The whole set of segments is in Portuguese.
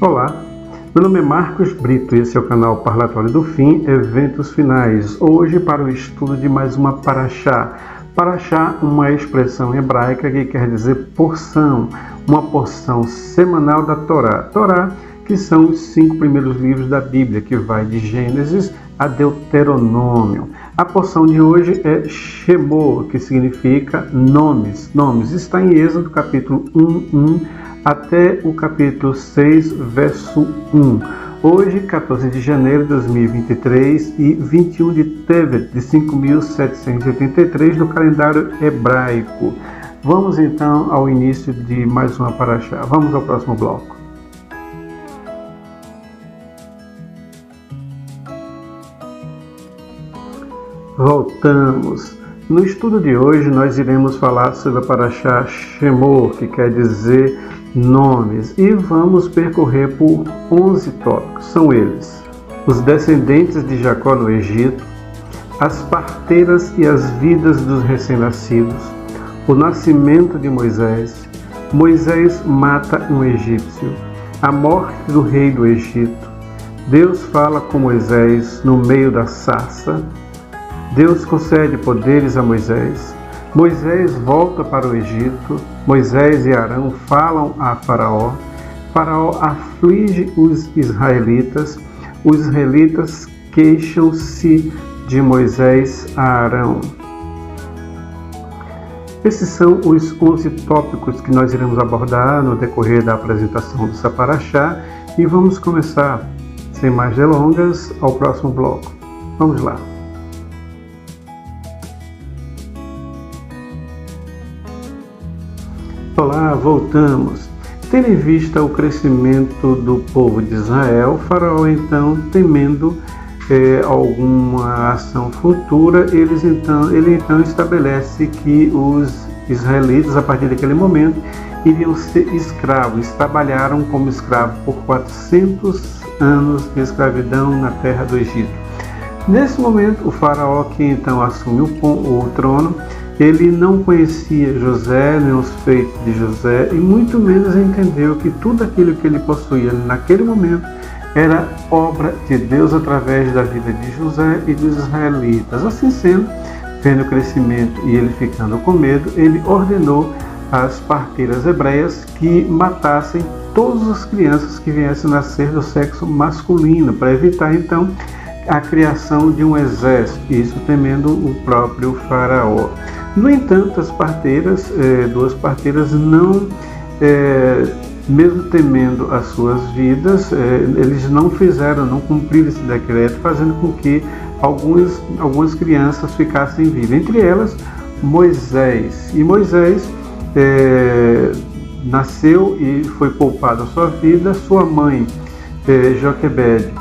Olá, meu nome é Marcos Brito e esse é o canal Parlatório do Fim, Eventos Finais. Hoje para o estudo de mais uma Parashá. Parashá, uma expressão hebraica que quer dizer porção, uma porção semanal da Torá. Torá, que são os 5 primeiros livros da Bíblia, que vai de Gênesis a Deuteronômio. A porção de hoje é Shemor, que significa nomes. Nomes está em Êxodo capítulo 1 até o capítulo 6, verso 1. Hoje, 14 de janeiro de 2023 e 21 de Tevet de 5.783 do calendário hebraico. Vamos então ao início de mais uma Parashá. Vamos ao próximo bloco. Voltamos. No estudo de hoje nós iremos falar sobre a Parashá Shemor, que quer dizer nomes, e vamos percorrer por 11 tópicos. São eles: os descendentes de Jacó no Egito, as parteiras e as vidas dos recém-nascidos, o nascimento de Moisés, Moisés mata um egípcio, a morte do rei do Egito, Deus fala com Moisés no meio da sarça, Deus concede poderes a Moisés, Moisés volta para o Egito, Moisés e Arão falam a Faraó, Faraó aflige os israelitas queixam-se de Moisés a Arão. Esses são os 11 tópicos que nós iremos abordar no decorrer da apresentação dessa Parashá e vamos começar, sem mais delongas, ao próximo bloco. Vamos lá. Olá, voltamos. Tendo em vista o crescimento do povo de Israel, Faraó então, temendo alguma ação futura, ele então estabelece que os israelitas, a partir daquele momento, iriam ser escravos. Trabalharam como escravos por 400 anos de escravidão na terra do Egito. Nesse momento, o Faraó, que então assume o trono, ele não conhecia José, nem os feitos de José, e muito menos entendeu que tudo aquilo que ele possuía naquele momento era obra de Deus através da vida de José e dos israelitas. Assim sendo, vendo o crescimento e ele ficando com medo, ele ordenou às parteiras hebreias que matassem todas as crianças que viessem nascer do sexo masculino, para evitar então a criação de um exército, isso temendo o próprio Faraó. No entanto, as parteiras, 2 parteiras, não, mesmo temendo as suas vidas, eles não cumpriram esse decreto, fazendo com que algumas crianças ficassem vivas. Entre elas, Moisés. E Moisés nasceu e foi poupado a sua vida. Sua mãe, Joquebede,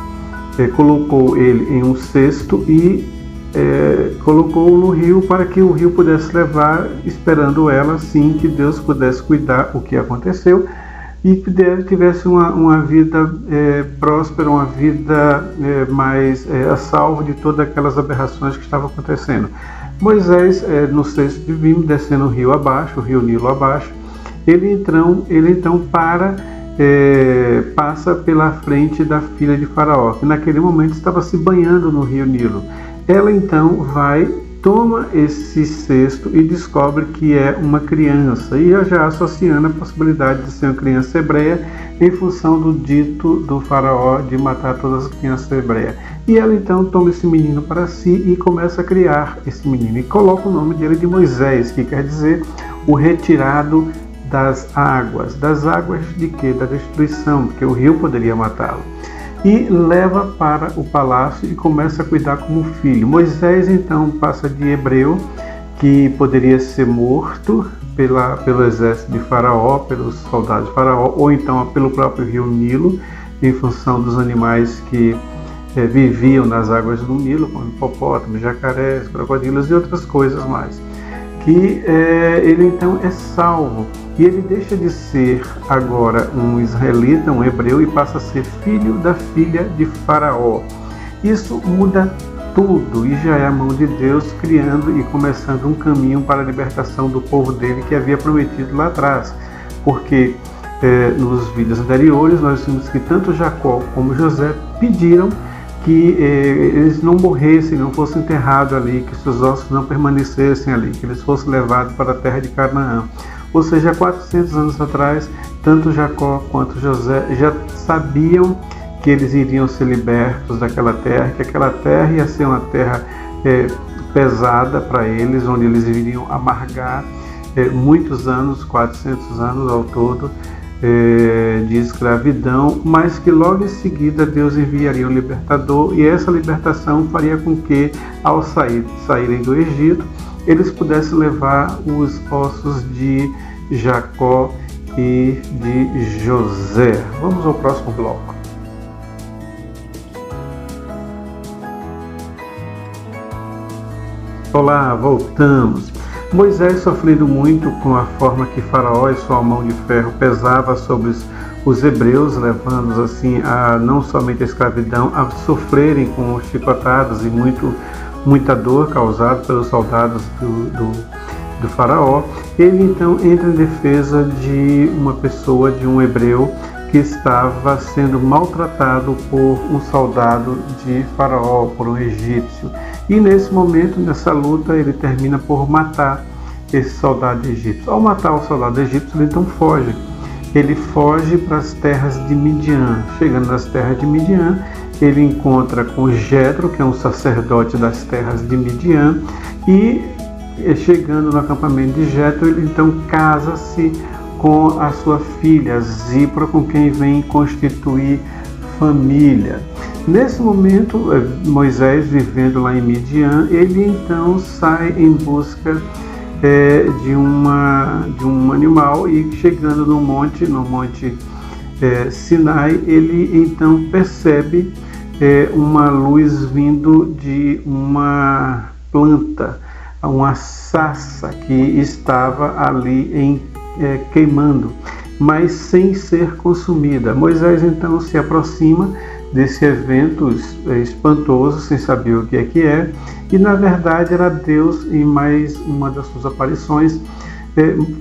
colocou ele em um cesto e colocou-o no rio para que o rio pudesse levar, esperando ela assim que Deus pudesse cuidar o que aconteceu e tivesse uma vida próspera, uma vida mais a salvo de todas aquelas aberrações que estavam acontecendo. Moisés, no cesto divino, descendo o rio abaixo, o rio Nilo abaixo, ele então passa pela frente da filha de Faraó, que naquele momento estava se banhando no rio Nilo. Ela então toma esse cesto e descobre que é uma criança, e já associando a possibilidade de ser uma criança hebreia em função do dito do Faraó de matar todas as crianças hebreias. E ela então toma esse menino para si e começa a criar esse menino e coloca o nome dele de Moisés, que quer dizer o retirado das águas. Das águas de quê? Da destruição, porque o rio poderia matá-lo. E leva para o palácio e começa a cuidar como filho. Moisés então passa de hebreu, que poderia ser morto pelo exército de Faraó, pelos soldados de Faraó, ou então pelo próprio rio Nilo, em função dos animais que viviam nas águas do Nilo, como hipopótamos, jacarés, crocodilos e outras coisas mais. Que ele então é salvo. E ele deixa de ser agora um israelita, um hebreu, e passa a ser filho da filha de Faraó. Isso muda tudo e já é a mão de Deus criando e começando um caminho para a libertação do povo dele que havia prometido lá atrás. Porque nos vídeos anteriores, nós vimos que tanto Jacó como José pediram que eles não morressem, não fossem enterrados ali, que seus ossos não permanecessem ali, que eles fossem levados para a terra de Canaã. Ou seja, 400 anos atrás, tanto Jacó quanto José já sabiam que eles iriam ser libertos daquela terra, que aquela terra ia ser uma terra pesada para eles, onde eles iriam amargar muitos anos, 400 anos ao todo, de escravidão, mas que logo em seguida Deus enviaria um libertador, e essa libertação faria com que, ao saírem do Egito, eles pudessem levar os ossos de Jacó e de José. Vamos ao próximo bloco. Olá, voltamos. Moisés, sofrendo muito com a forma que Faraó e sua mão de ferro pesava sobre os hebreus, levando-os assim a não somente a escravidão, a sofrerem com chicotadas e muita dor causada pelos soldados do Faraó, ele então entra em defesa de uma pessoa, de um hebreu, que estava sendo maltratado por um soldado de Faraó, por um egípcio. E nesse momento, nessa luta, ele termina por matar esse soldado egípcio. Ao matar o soldado egípcio, ele então foge. Ele foge para as terras de Midian. Chegando nas terras de Midian, ele encontra com Jetro, que é um sacerdote das terras de Midian, e chegando no acampamento de Jetro, ele então casa-se com a sua filha Zípora, com quem vem constituir família. Nesse momento, Moisés, vivendo lá em Midian, ele então sai em busca de um animal, e chegando no monte Sinai, ele então percebe uma luz vindo de uma planta, uma sarça que estava ali queimando, mas sem ser consumida. Moisés então se aproxima desse evento espantoso, sem saber o que é, e na verdade era Deus, em mais uma das suas aparições,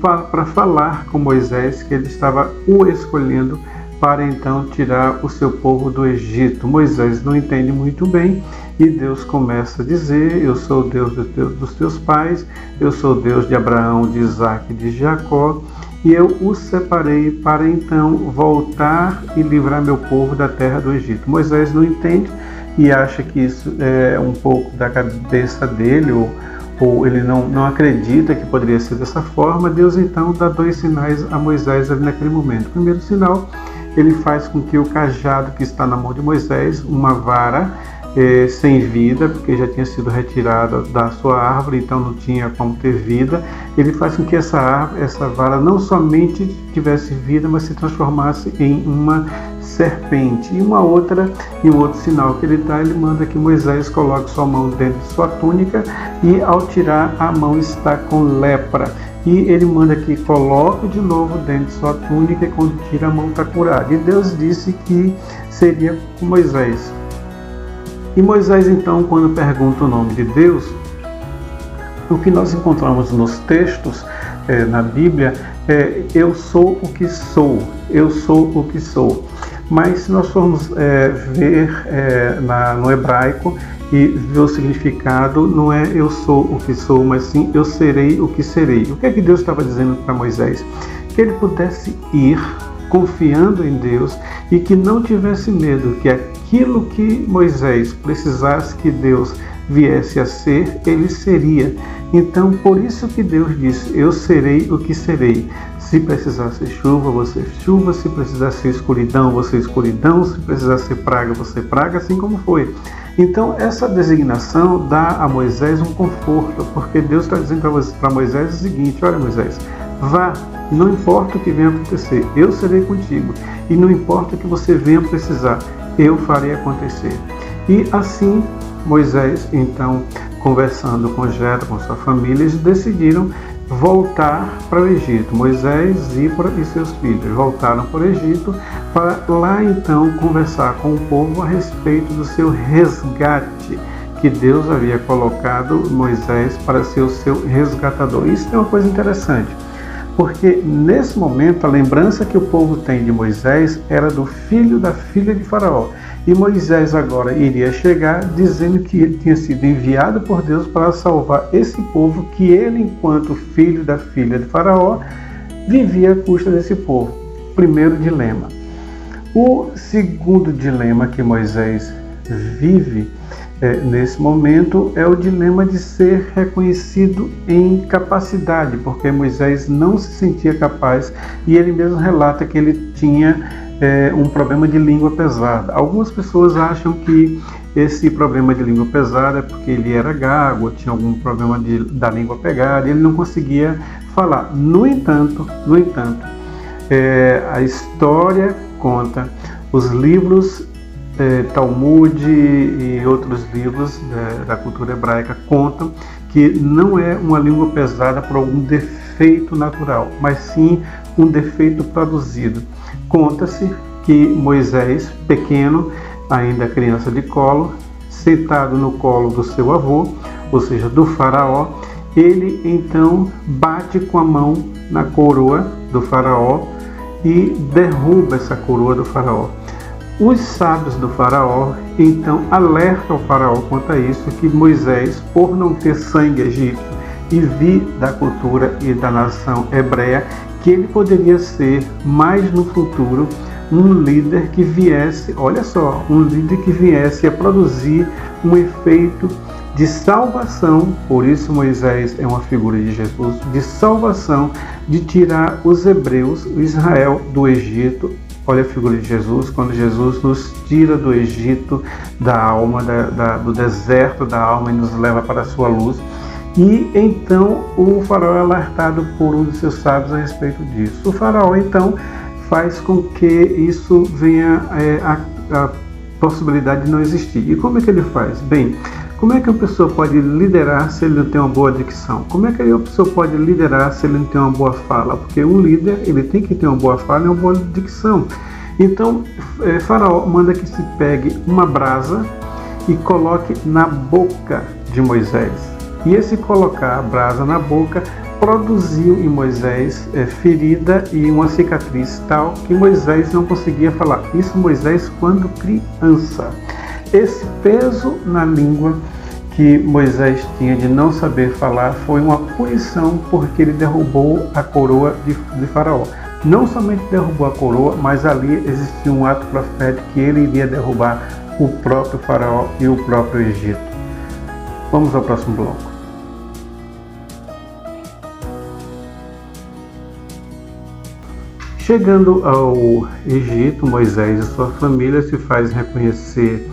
para falar com Moisés que ele estava o escolhendo para então tirar o seu povo do Egito. Moisés não entende muito bem, e Deus começa a dizer: eu sou o Deus dos teus pais, eu sou o Deus de Abraão, de Isaac e de Jacó, e eu os separei para então voltar e livrar meu povo da terra do Egito. Moisés não entende e acha que isso é um pouco da cabeça dele, ou ele não acredita que poderia ser dessa forma. Deus então dá 2 sinais a Moisés ali naquele momento. O primeiro sinal, ele faz com que o cajado que está na mão de Moisés, uma vara sem vida, porque já tinha sido retirada da sua árvore, então não tinha como ter vida, ele faz com que essa vara não somente tivesse vida, mas se transformasse em uma serpente. E um outro sinal que ele dá, ele manda que Moisés coloque sua mão dentro de sua túnica, e ao tirar a mão está com lepra. E ele manda que coloque de novo dentro de sua túnica, e quando tira a mão está curada. E Deus disse que seria com Moisés. E Moisés então, quando pergunta o nome de Deus, o que nós encontramos nos textos na Bíblia é: eu sou o que sou, eu sou o que sou. Mas se nós formos ver no hebraico e ver o significado, não é eu sou o que sou, mas sim eu serei o que serei. O que é que Deus estava dizendo para Moisés? Que ele pudesse ir confiando em Deus, e que não tivesse medo, que aquilo que Moisés precisasse que Deus viesse a ser, ele seria. Então, por isso que Deus disse: eu serei o que serei. Se precisar ser chuva, você chuva. Se precisar ser escuridão, você escuridão. Se precisar ser praga, você praga, assim como foi. Então, essa designação dá a Moisés um conforto, porque Deus está dizendo para Moisés o seguinte: olha, Moisés, vá, não importa o que venha acontecer, eu serei contigo. E não importa o que você venha precisar, eu farei acontecer. E assim, Moisés, então, conversando com Jetro, com sua família, eles decidiram voltar para o Egito. Moisés, Zípora e seus filhos voltaram para o Egito, para lá então conversar com o povo a respeito do seu resgate, que Deus havia colocado Moisés para ser o seu resgatador. Isso é uma coisa interessante. Porque nesse momento a lembrança que o povo tem de Moisés era do filho da filha de Faraó. E Moisés agora iria chegar dizendo que ele tinha sido enviado por Deus para salvar esse povo, que ele, enquanto filho da filha de Faraó, vivia à custa desse povo. Primeiro dilema. O segundo dilema que Moisés vive nesse momento é o dilema de ser reconhecido em capacidade, porque Moisés não se sentia capaz e ele mesmo relata que ele tinha um problema de língua pesada. Algumas pessoas acham que esse problema de língua pesada é porque ele era gago, tinha algum problema da língua pegada, e ele não conseguia falar. No entanto, a história conta, os livros Talmud e outros livros da cultura hebraica contam que não é uma língua pesada por algum defeito natural, mas sim um defeito produzido. Conta-se que Moisés, pequeno, ainda criança de colo, sentado no colo do seu avô, ou seja, do faraó, ele então bate com a mão na coroa do faraó e derruba essa coroa do faraó. Os sábios do faraó então alertam o faraó quanto a isso, que Moisés, por não ter sangue egípcio e vir da cultura e da nação hebreia, que ele poderia ser mais no futuro um líder que viesse, olha só, um líder que viesse a produzir um efeito de salvação. Por isso Moisés é uma figura de Jesus, de salvação, de tirar os hebreus, o Israel, do Egito. Olha a figura de Jesus, quando Jesus nos tira do Egito, da alma, do deserto da alma, e nos leva para a sua luz. E então o faraó é alertado por um dos seus sábios a respeito disso. O faraó então faz com que isso venha a possibilidade de não existir. E como é que ele faz? Bem, como é que uma pessoa pode liderar se ele não tem uma boa dicção? Como é que uma pessoa pode liderar se ele não tem uma boa fala? Porque um líder, ele tem que ter uma boa fala e uma boa dicção. Então, Faraó manda que se pegue uma brasa e coloque na boca de Moisés. E esse colocar a brasa na boca produziu em Moisés ferida e uma cicatriz tal que Moisés não conseguia falar. Isso Moisés quando criança. Esse peso na língua que Moisés tinha de não saber falar foi uma punição, porque ele derrubou a coroa de Faraó. Não somente derrubou a coroa, mas ali existia um ato profético que ele iria derrubar o próprio Faraó e o próprio Egito. Vamos ao próximo bloco. Chegando ao Egito, Moisés e sua família se faz reconhecer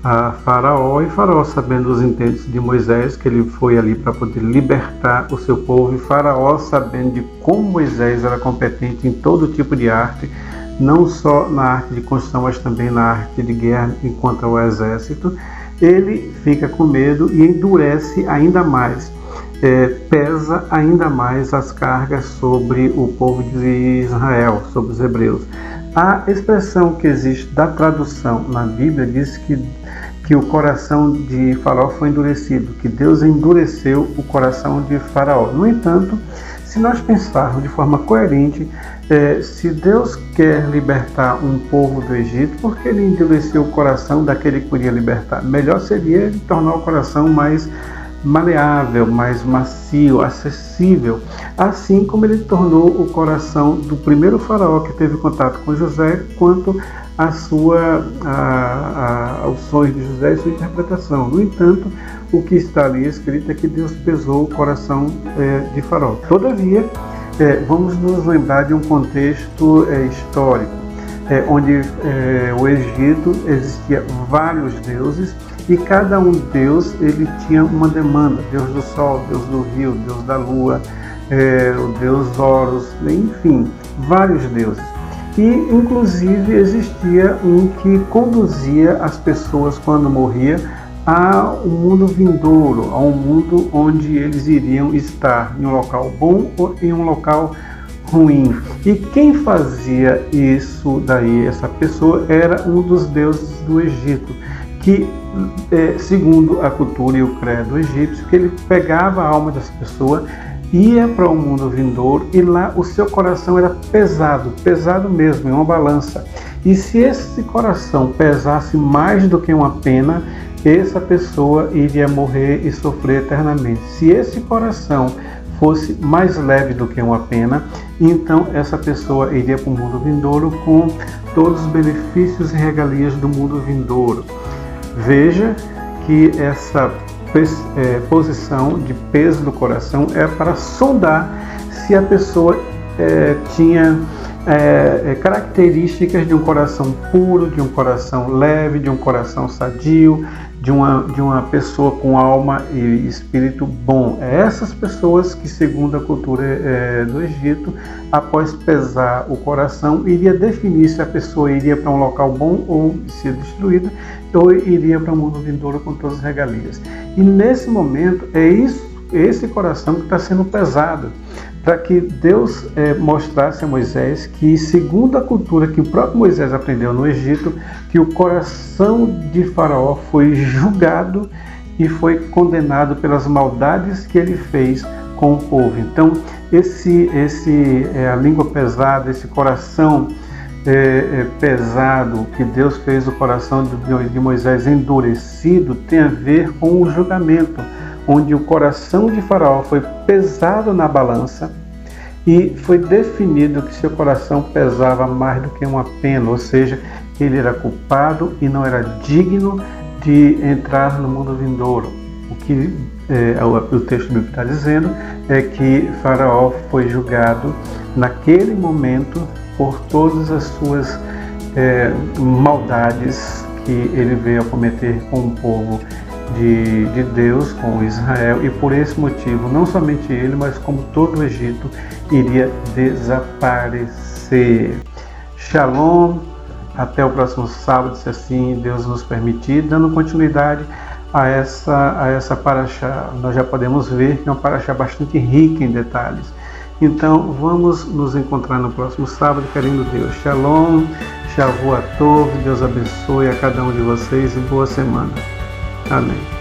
a Faraó, e Faraó, sabendo os intentos de Moisés, que ele foi ali para poder libertar o seu povo, e Faraó, sabendo de como Moisés era competente em todo tipo de arte, não só na arte de construção, mas também na arte de guerra enquanto ao exército, ele fica com medo e endurece ainda mais, pesa ainda mais as cargas sobre o povo de Israel, sobre os hebreus. A expressão que existe da tradução na Bíblia diz que o coração de Faraó foi endurecido, que Deus endureceu o coração de Faraó. No entanto, se nós pensarmos de forma coerente, se Deus quer libertar um povo do Egito, por que ele endureceu o coração daquele que podia libertar? Melhor seria ele tornar o coração mais maleável, mais macio, acessível, assim como ele tornou o coração do primeiro faraó que teve contato com José, quanto aos sonhos de José e sua interpretação. No entanto, o que está ali escrito é que Deus pesou o coração de Faraó. Todavia, vamos nos lembrar de um contexto histórico, onde o Egito existia vários deuses, e cada um deus ele tinha uma demanda: Deus do sol, Deus do rio, Deus da lua, o Deus Horus, enfim, vários deuses. E inclusive existia um que conduzia as pessoas quando morria a um mundo vindouro, a um mundo onde eles iriam estar em um local bom ou em um local ruim. E quem fazia isso daí, essa pessoa, era um dos deuses do Egito, que, segundo a cultura e o credo egípcio, que ele pegava a alma dessa pessoa, ia para o mundo vindouro e lá o seu coração era pesado, pesado mesmo, em uma balança. E se esse coração pesasse mais do que uma pena, essa pessoa iria morrer e sofrer eternamente. Se esse coração fosse mais leve do que uma pena, então essa pessoa iria para o mundo vindouro com todos os benefícios e regalias do mundo vindouro. Veja que essa posição de peso do coração é para sondar se a pessoa tinha características de um coração puro, de um coração leve, de um coração sadio, de uma pessoa com alma e espírito bom. É essas pessoas que, segundo a cultura do Egito, após pesar o coração, iria definir se a pessoa iria para um local bom ou ser destruída, ou iria para o mundo vindouro com todas as regalias. E nesse momento é esse coração que está sendo pesado, para que Deus mostrasse a Moisés que, segundo a cultura que o próprio Moisés aprendeu no Egito, que o coração de Faraó foi julgado e foi condenado pelas maldades que ele fez com o povo. Então, a língua pesada, esse coração pesado que Deus fez o coração de Moisés endurecido, tem a ver com o julgamento, onde o coração de Faraó foi pesado na balança e foi definido que seu coração pesava mais do que uma pena, ou seja, ele era culpado e não era digno de entrar no mundo vindouro. O que o texto bíblico está dizendo é que Faraó foi julgado naquele momento por todas as suas maldades que ele veio a cometer com o povo de Deus, com Israel, e por esse motivo, não somente ele, mas como todo o Egito, iria desaparecer. Shalom, até o próximo sábado, se assim Deus nos permitir, dando continuidade a essa paraxá. Nós já podemos ver que é uma paraxá bastante rica em detalhes. Então, vamos nos encontrar no próximo sábado, querendo Deus. Shalom, Shavuot Tov, Deus abençoe a cada um de vocês e boa semana. Amém.